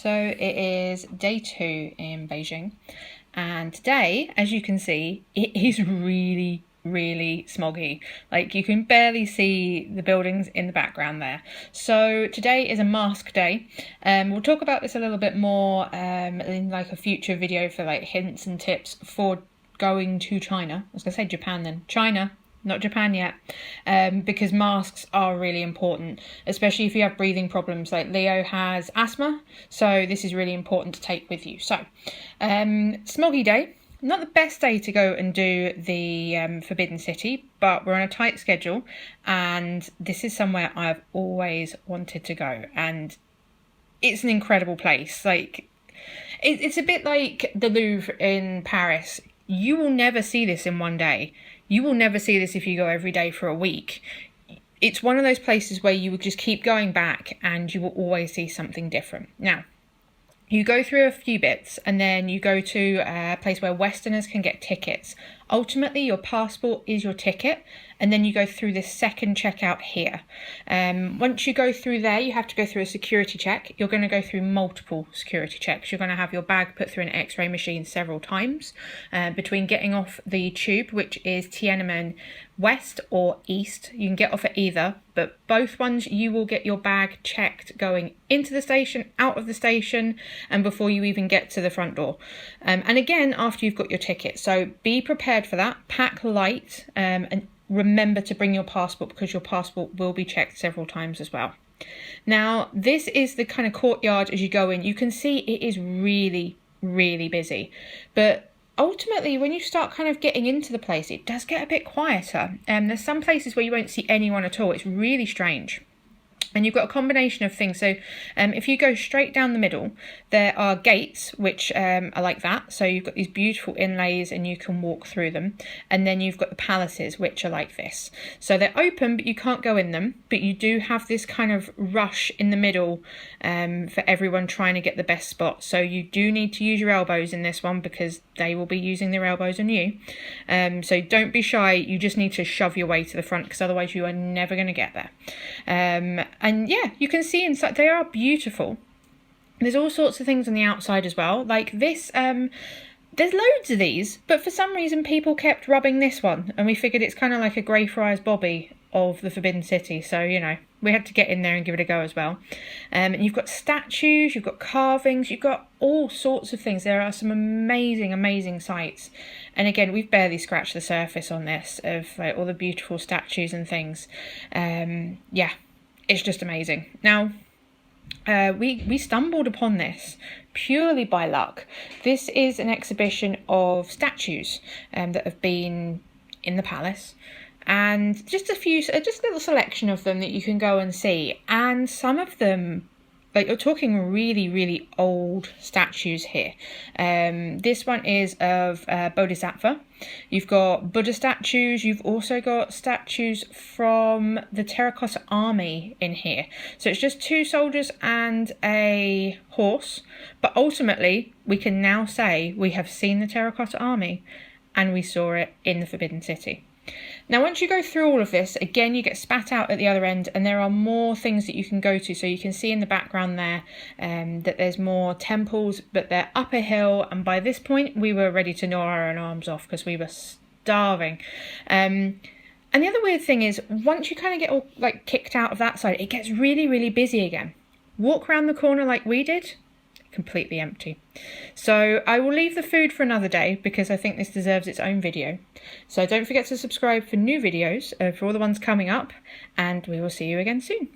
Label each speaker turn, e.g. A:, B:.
A: So it is day 2 in Beijing, and today, as you can see, it is really smoggy. Like, you can barely see the buildings in the background there. So today is a mask day. We'll talk about this a little bit more in like a future video for like hints and tips for going to China. I was gonna say Japan then. China, not Japan yet, because masks are really important, especially if you have breathing problems. Like Leo has asthma, so this is really important to take with you. So, smoggy day. Not the best day to go and do the Forbidden City, but we're on a tight schedule, and this is somewhere I've always wanted to go, and it's an incredible place. Like, it's a bit like the Louvre in Paris. You will never see this in one day. You will never see this if you go every day for a week. It's one of those places where you will just keep going back and you will always see something different. Now, you go through a few bits and then you go to a place where Westerners can get tickets. Ultimately, your passport is your ticket, and then you go through this second checkout here. Once you go through there, you have to go through a security check. You're going to go through multiple security checks. You're going to have your bag put through an x-ray machine several times between getting off the tube, which is Tiananmen West or East. You can get off at either, but both ones you will get your bag checked going into the station, out of the station, and before you even get to the front door. And again, after you've got your ticket. So be prepared for that. Pack light, and remember to bring your passport, because your passport will be checked several times as well. Now, this is the kind of courtyard as you go in. You can see it is really busy, but ultimately when you start kind of getting into the place, it does get a bit quieter. There's some places where you won't see anyone at all. It's really strange. And you've got a combination of things. So if you go straight down the middle, there are gates which are like that. So you've got these beautiful inlays and you can walk through them. And then you've got the palaces, which are like this. So they're open, but you can't go in them. But you do have this kind of rush in the middle for everyone trying to get the best spot. So you do need to use your elbows in this one, because they will be using their elbows on you. So don't be shy. You just need to shove your way to the front, because otherwise you are never going to get there. And yeah, you can see inside, they are beautiful. There's all sorts of things on the outside as well. Like this, there's loads of these, but for some reason people kept rubbing this one. And we figured it's kind of like a Greyfriars Bobby of the Forbidden City. So, you know, we had to get in there and give it a go as well. And you've got statues, you've got carvings, you've got all sorts of things. There are some amazing sights. And again, we've barely scratched the surface on this of like all the beautiful statues and things. Yeah. It's just amazing. Now, we stumbled upon this purely by luck. This is an exhibition of statues that have been in the palace, and just a little selection of them that you can go and see. And some of them, like, you're talking really old statues here. This one is of Bodhisattva. You've got Buddha statues. You've also got statues from the Terracotta Army in here. So it's just 2 soldiers and a horse. But ultimately, we can now say we have seen the Terracotta Army and we saw it in the Forbidden City. Now, once you go through all of this, again, you get spat out at the other end, and there are more things that you can go to. So you can see in the background there that there's more temples, but they're up a hill. And by this point, we were ready to gnaw our own arms off because we were starving. And the other weird thing is, once you kind of get all like kicked out of that side, it gets really busy again. Walk around the corner like we did, completely empty. So I will leave the food for another day, because I think this deserves its own video. So don't forget to subscribe for new videos for all the ones coming up, and we will see you again soon.